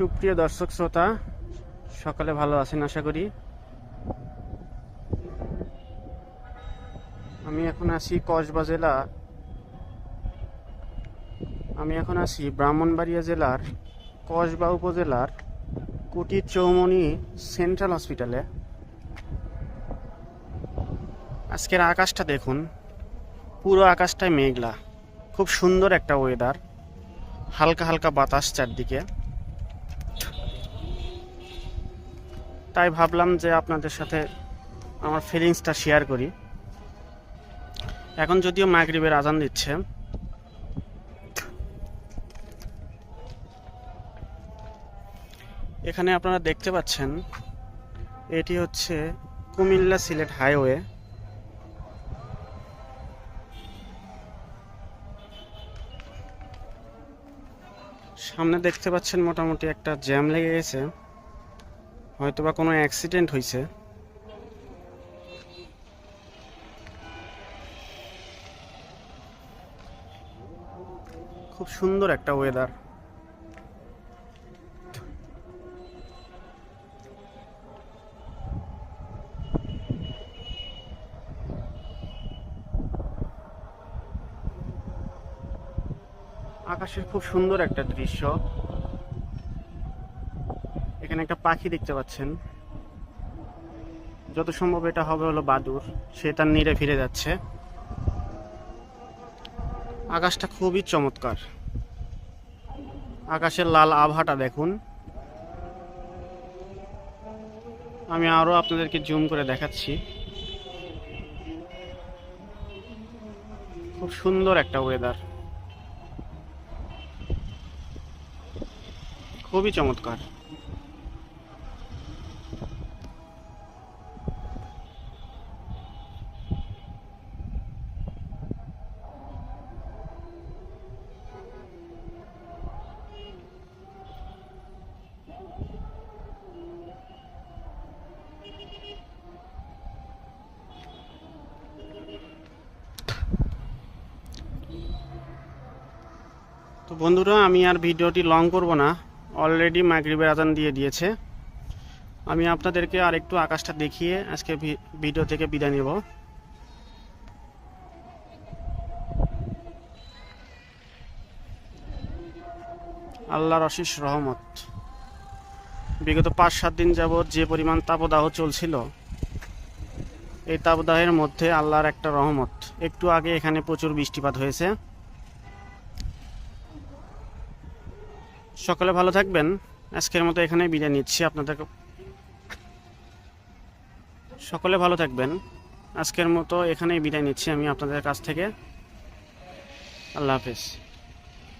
সুপ্রিয় দর্শক শ্রোতা, সকালে ভালো আছেন আশা করি। আমি এখন আছি কসবা জেলা ব্রাহ্মণবাড়িয়া জেলার কসবা উপজেলার কুটির চৌমনি সেন্ট্রাল হসপিটালে। আজকের আকাশটা দেখুন, পুরো আকাশটাই মেঘলা, খুব সুন্দর একটা ওয়েদার, হালকা হালকা বাতাস চারদিকে। তাই ভাবলাম যে আপনাদের সাথে আমার ফিলিংসটা শেয়ার করি। এখন যদিও মাগরিবের আজান দিচ্ছে, এখানে আপনারা দেখতে পাচ্ছেন এটি হচ্ছে কুমিল্লা সিলেট হাইওয়ে। সামনে দেখতে পাচ্ছেন মোটামুটি একটা জ্যাম লেগে গেছে, হয়তোবা কোনো অ্যাক্সিডেন্ট হয়েছে। খুব সুন্দর একটা ওয়েদার। আকাশের খুব সুন্দর একটা দৃশ্য। এখানে একটা পাখি দেখতে পাচ্ছেন, যত সম্ভব এটা হবে হলো বাদুড়, সে তার নিরে ফিরে যাচ্ছে। আকাশটা খুবই চমৎকার, আকাশের লাল আভাটা দেখুন। আমি আরো আপনাদেরকে জুম করে দেখাচ্ছি। খুব সুন্দর একটা ওয়েদার, খুবই চমৎকার। তো বন্ধুরা, আমি আর ভিডিওটি লং করব না, অলরেডি মাগরিবের আজান দিয়ে দিয়েছে। আমি আপনাদেরকে আর একটু আকাশটা দেখিয়ে আজকে ভিডিও থেকে বিদায় নেব। আল্লাহর অশেষ রহমত। বিগত 5-7 দিন যাবৎ যে পরিমাণ তাপদাহ চলছিল, এই তাপদাহের মধ্যে আল্লাহর একটা রহমত। একটু আগে এখানে প্রচুর বৃষ্টিপাত হয়েছে। সকলে ভালো থাকবেন। আজকের মতো এখানে বিদায় নিচ্ছি আপনাদেরকে। সকলে ভালো থাকবেন। আজকের মতো এখানেই বিদায় নিচ্ছি আমি আপনাদের কাছ থেকে। আল্লাহ হাফেজ।